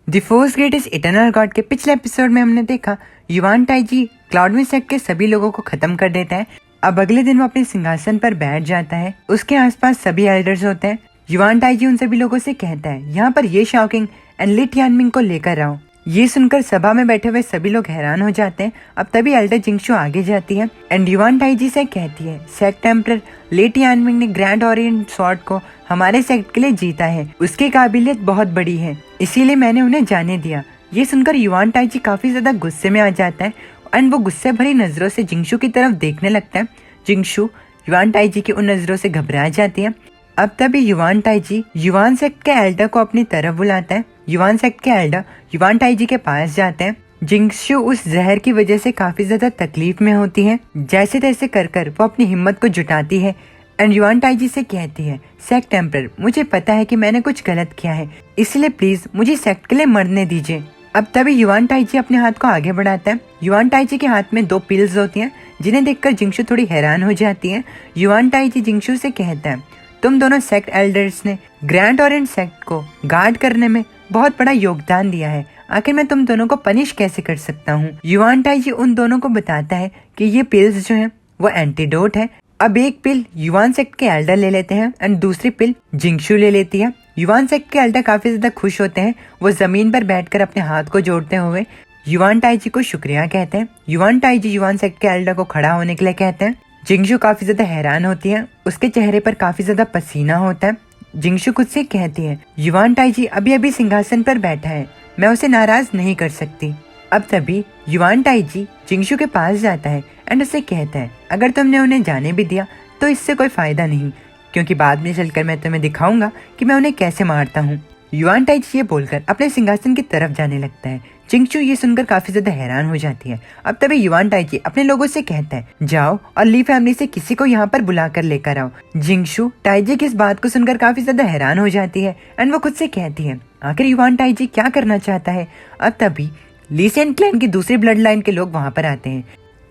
The force greatest eternal God के पिछले episode में हमने देखा युवान टाइजी क्लाउडविंड सेक्ट के सभी लोगों को खत्म कर देता है। अब अगले दिन वो अपने सिंहासन पर बैठ जाता है। उसके आसपास सभी एल्डर्स होते हैं। युवान टाइजी उन सभी लोगों से कहता है, यहाँ पर ये शाओकिंग एंड ली टियानमिंग को लेकर आओ। ये सुनकर सभा में बैठे हुए सभी लोग हैरान हो जाते हैं। अब तभी एल्डर जिंगशू आगे जाती है एंड युवान टाइजी से कहती है, सेक्ट एम्परर ली टियानमिंग ने ग्रैंड ओरिएंट स्वॉर्ड को हमारे सेक्ट के लिए जीता है। उसकी काबिलियत बहुत बड़ी है, इसीलिए मैंने उन्हें जाने दिया। ये सुनकर युवान टाइजी काफी ज्यादा गुस्से में आ जाता है एंड वो गुस्से भरी नजरों से जिंगशू की तरफ देखने लगता है। जिंगशू युवान टाइजी की उन नजरों से घबरा जाती है। अब तभी युवान टाइजी युवान सेक्ट के एल्डर को अपनी तरफ बुलाता है। युवान सेक्ट के एल्डर युवान टाइजी के पास जाते हैं। जिंगशू उस जहर की वजह से काफी ज्यादा तकलीफ में होती है। जैसे तैसे कर वो अपनी हिम्मत को जुटाती है एंड युवान टाइजी से कहती है, सेक्ट एम्परर मुझे पता है कि मैंने कुछ गलत किया है, इसलिए प्लीज मुझे सेक्ट के लिए मरने दीजिए। अब तभी युवान टाइजी अपने हाथ को आगे बढ़ाता है। युवान टाइजी के हाथ में 2 पिल्स होती हैं, जिन्हें देखकर जिंगशू थोड़ी हैरान हो जाती है। युवान टाइजी जिंगशू से कहता है, तुम दोनों सेक्ट एल्डर्स ने ग्रैंड ओरिएंट सेक्ट को गार्ड करने में बहुत बड़ा योगदान दिया है, आखिर मैं तुम दोनों को पनिश कैसे कर सकता हूँ। युवान टाइजी उन दोनों को बताता है कि ये पिल्स जो है वो एंटीडोट है। अब एक पिल युवान सेक्ट के एल्डर ले लेते हैं एंड दूसरी पिल जिंगशू ले लेती है। युवान सेक्ट के एल्डर काफी ज्यादा खुश होते हैं। वो जमीन पर बैठकर अपने हाथ को जोड़ते हुए युवान टाइजी को शुक्रिया कहते हैं। युवान टाइजी युवान सेक्ट के एल्डर को खड़ा होने के लिए कहते हैं। जिंगशू काफी ज्यादा हैरान होती है, उसके चेहरे पर काफी ज्यादा पसीना होता है। जिंगशू खुद से कहती है, युवान टाइजी अभी अभी सिंहासन पर बैठा है, मैं उसे नाराज नहीं कर सकती। अब तभी युवान टाइजी जिंगशू के पास जाता है एंड उसे कहता है, अगर तुमने उन्हें जाने भी दिया तो इससे कोई फायदा नहीं, क्योंकि बाद में चलकर मैं तुम्हें दिखाऊंगा कि मैं उन्हें कैसे मारता हूँ। युवान टाइजी ये बोलकर अपने सिंहासन की तरफ जाने लगता है। जिंगशू ये सुनकर काफी ज्यादा हैरान हो जाती है। अब तभी युवान टाइजी अपने लोगों से कहता है, जाओ और ली फैमिली से किसी को यहाँ पर बुलाकर लेकर आओ। जिंगशू टाइजी की इस बात को सुनकर काफी ज्यादा हैरान हो जाती है एंड वो खुद से कहती है, आखिर युवान टाइजी क्या करना चाहता है। अब तभी ली सेन क्लैन की दूसरी ब्लड लाइन के लोग वहाँ पर आते हैं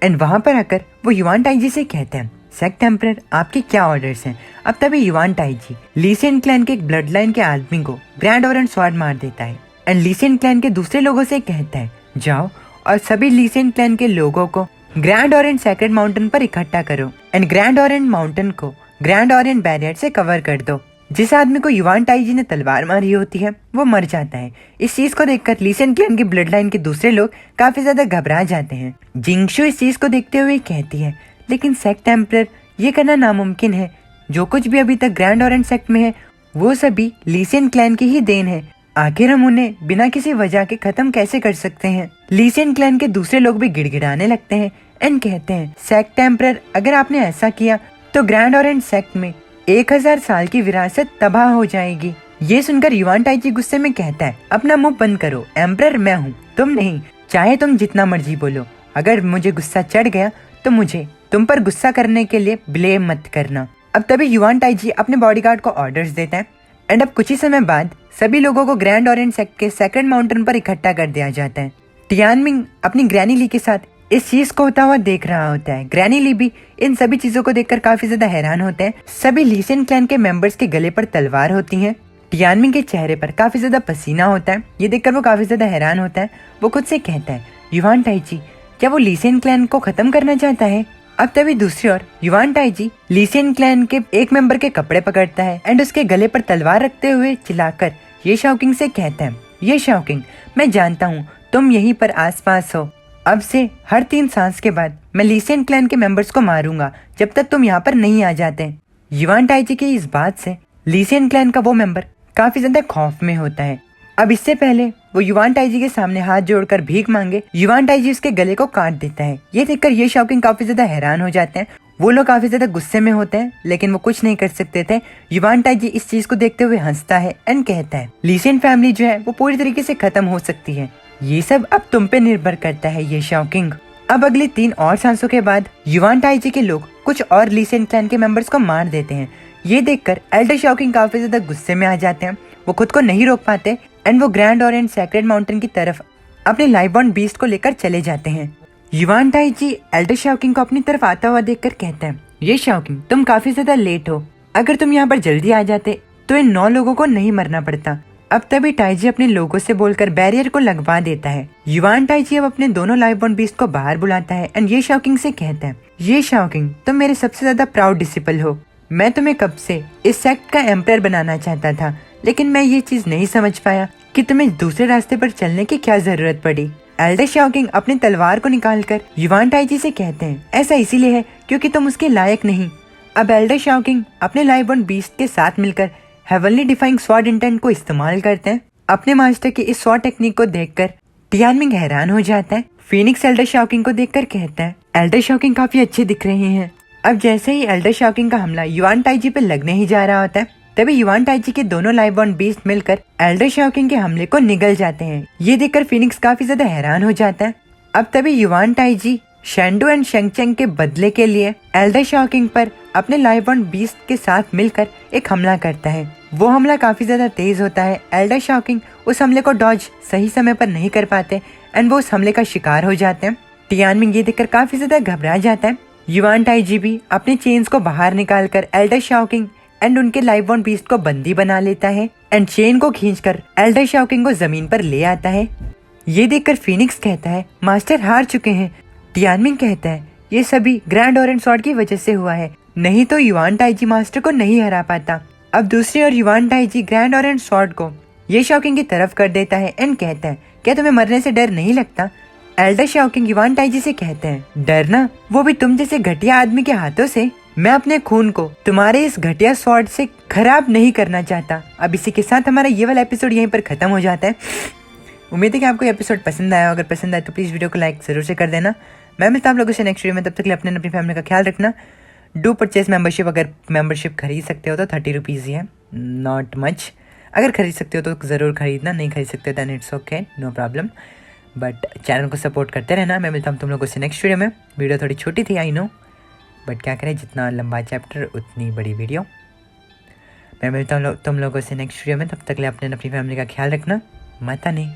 एंड वहाँ पर आकर वो युवान टाइजी से कहते हैं, सेक्ट एम्परर आपके क्या ऑर्डर्स हैं। अब तभी युवान टाइजी ली सेन क्लैन के एक ब्लड लाइन के आदमी को ग्रैंड ओरिएंट स्वॉर्ड मार देता है एंड ली सेन क्लैन के दूसरे लोगों से कहता है, जाओ और सभी ली सेन क्लैन के लोगों को ग्रैंड ओरिएंट सैक्रेड माउंटेन पर इकट्ठा करो एंड ग्रैंड ओरिएंट माउंटेन को ग्रैंड ओरिएंट बैरियर से कवर कर दो। जिस आदमी को युवान टाइजी ने तलवार मारी होती है वो मर जाता है। इस चीज को देखकर ली सेन क्लैन की ब्लड लाइन के दूसरे लोग काफी ज्यादा घबरा जाते हैं। जिंगशू इस चीज को देखते हुए कहती है, लेकिन सेक्ट एम्परर ये करना नामुमकिन है। जो कुछ भी अभी तक ग्रैंड ओरिएंट सेक्ट में है वो सभी ली सेन क्लैन की ही देन है, आखिर हम उन्हें बिना किसी वजह के खत्म कैसे कर सकते हैं। ली सेन क्लैन के दूसरे लोग भी गिड़गिड़ाने लगते हैं एंड कहते हैं, सेक्ट एम्परर अगर आपने ऐसा किया तो ग्रैंड ओरिएंट सेक्ट में 1000 साल की विरासत तबाह हो जाएगी। ये सुनकर युवान टाइजी गुस्से में कहता है, अपना मुंह बंद करो, एम्परर मैं हूँ, तुम नहीं। चाहे तुम जितना मर्जी बोलो, अगर मुझे गुस्सा चढ़ गया तो मुझे तुम पर गुस्सा करने के लिए ब्लेम मत करना। अब तभी युवान टाइजी अपने बॉडीगार्ड को ऑर्डर्स देता है एंड अब कुछ ही समय बाद सभी लोगों को ग्रैंड ओरिएंट सेक्ट के सेक्रेड माउंटेन पर इकट्ठा कर दिया जाता है। टियानमिंग अपनी ग्रैनी ली के साथ इस चीज को होता हुआ देख रहा होता है। ग्रैनी ली भी इन सभी चीजों को देखकर काफी ज्यादा हैरान होते हैं। सभी ली सेन क्लैन के मेंबर्स के गले पर तलवार होती है। टियानमिंग के चेहरे पर काफी ज्यादा पसीना होता है। ये देखकर वो काफी ज्यादा हैरान होता है। वो खुद से कहता है, युवान टाइजी क्या वो ली सेन क्लैन को खत्म करना चाहता है। अब तभी दूसरी ओर युवान टाइजी ली सेन क्लैन के एक मेंबर के कपड़े पकड़ता है एंड उसके गले पर तलवार रखते हुए चिल्लाकर ये शाओकिंग से कहता है, ये शाओकिंग मैं जानता हूँ तुम यहीं पर आसपास हो। अब से हर 3 सांस के बाद मैं ली सेन क्लैन के मेंबर्स को मारूंगा जब तक तुम यहाँ पर नहीं आ जाते। युवान टाइजी की इस बात से ली सेन क्लैन का वो मेंबर काफी ज्यादा खौफ में होता है। अब इससे पहले वो युवान टाइजी के सामने हाथ जोड़कर भीख मांगे, युवान टाइजी उसके गले को काट देता है। ये देखकर ये शाओकिंग काफी ज्यादा हैरान हो जाते हैं। वो लोग काफी ज्यादा गुस्से में होते हैं लेकिन वो कुछ नहीं कर सकते थे। युवान टाइजी इस चीज को देखते हुए हंसता है एंड कहता है, ली सेन फैमिली जो है वो पूरी तरीके से खत्म हो सकती है, ये सब अब तुम पे निर्भर करता है ये शाओकिंग। अब अगले 3 और सांसों के बाद युवान टाइजी के लोग कुछ और ली सेन क्लैन के मेंबर्स को मार देते हैं। ये देखकर एल्डर शाओकिंग काफी ज्यादा गुस्से में आ जाते हैं। वो खुद को नहीं रोक पाते एंड वो ग्रैंड ओरिएंट सैक्रेड माउंटेन की तरफ अपने लाइव बॉर्न बीस्ट को लेकर चले जाते हैं। युवान टाइजी एल्डर शाओकिंग को अपनी तरफ आता हुआ देखकर कहता है, ये शाओकिंग तुम काफी ज्यादा लेट हो, अगर तुम यहाँ पर जल्दी आ जाते तो इन 9 लोगों को नहीं मरना पड़ता। अब तभी टाइजी अपने लोगों से बोलकर बैरियर को लगवा देता है। युवान टाइजी अब अपने दोनों लाइव बॉर्न बीस्ट को बाहर बुलाता है एंड ये शाओकिंग से कहता है, ये शाओकिंग तुम मेरे सबसे ज्यादा प्राउड डिसिपल हो। मैं तुम्हें कब से इस सेक्ट का एम्पायर बनाना चाहता था, लेकिन मैं ये चीज नहीं समझ पाया कि तुम्हें दूसरे रास्ते पर चलने की क्या जरूरत पड़ी। एल्डर शाओकिंग अपनी तलवार को निकालकर युवान टाइजी से कहते हैं, ऐसा इसीलिए है क्योंकि तुम उसके लायक नहीं। अब एल्डर शाओकिंग अपने लाइव बॉर्न बीस्ट के साथ मिलकर हेवनली डिफाइंग स्वॉर्ड इंटेंट को इस्तेमाल करते हैं। अपने मास्टर की इस स्वॉर्ड टेक्निक को देखकर टियानमिंग हैरान हो जाता है। फीनिक्स एल्डर शाओकिंग को देखकर कहता है, एल्डर शाओकिंग काफी अच्छे दिख रहे हैं। अब जैसे ही एल्डर शाओकिंग का हमला युवान टाइजी पे लगने ही जा रहा होता है, तभी युवान टाइजी के दोनों लाइव बॉर्न बीस्ट मिलकर एल्डर शाओकिंग के हमले को निगल जाते हैं। ये देखकर फीनिक्स काफी ज्यादा हैरान हो जाता है। अब तभी युवान टाइजी शेंडू एंड शेंगचेंग के बदले के लिए एल्डर शाओकिंग पर अपने लाइव बॉर्न बीस्ट के साथ मिलकर एक हमला करता है। वो हमला काफी ज्यादा तेज होता है। एल्डर शाओकिंग उस हमले को डॉज सही समय पर नहीं कर पाते एंड वो उस हमले का शिकार हो जाते हैं। टियानमिंग ये देखकर काफी ज्यादा घबरा जाता है। युवान टाइजी भी अपने चेन्स को बाहर निकालकर एल्डर शाओकिंग एंड उनके लाइव बॉर्न बीस्ट को बंदी बना लेता है एंड चेन को खींचकर एल्डर शाओकिंग को जमीन पर ले आता है। ये देखकर फीनिक्स कहता है, मास्टर हार चुके हैं। टियानमिंग कहता है, ये सभी ग्रैंड ऑरेंज स्वॉर्ड की वजह से हुआ है, नहीं तो युवान टाइजी मास्टर को नहीं हरा पाता। अब दूसरी ओर युवान टाइजी ग्रैंड ऑरेंज स्वॉर्ड को ये शाओकिंग की तरफ कर देता है एंड कहता है, क्या तुम्हें मरने से डर नहीं लगता? एल्डर शाओकिंग युवान टाइजी से कहते हैं, डरना? वो भी तुम जैसे घटिया आदमी के हाथों से? मैं अपने खून को तुम्हारे इस घटिया स्वॉर्ड से खराब नहीं करना चाहता। अब इसी के साथ हमारा ये वाला एपिसोड यहीं पर खत्म हो जाता है। उम्मीद है कि आपको एपिसोड पसंद आया। अगर पसंद आए तो प्लीज वीडियो को लाइक जरूर से कर देना। मैं मिलता हूं आप लोगों से नेक्स्ट वीडियो में। तब तक के लिए अपने ख्याल रखना। ख्याल डू परचेज मेंबरशिप। अगर मेंबरशिप खरीद सकते हो तो 30 रुपीज़ ही है, नॉट मच। अगर खरीद सकते हो तो ज़रूर खरीदना, नहीं खरीद सकते then it's okay, no problem. But channel को सपोर्ट करते रहना। मैं मिलता हूँ तुम लोगों से नेक्स्ट वीडियो में। वीडियो थोड़ी छोटी थी आई नो, बट क्या करें, जितना लंबा चैप्टर उतनी बड़ी वीडियो। मैं मिलता हूँ तुम लोगों से नेक्स्ट वीडियो में। तब तक ले अपने अपनी फैमिली का ख्याल रखना। माता नहीं।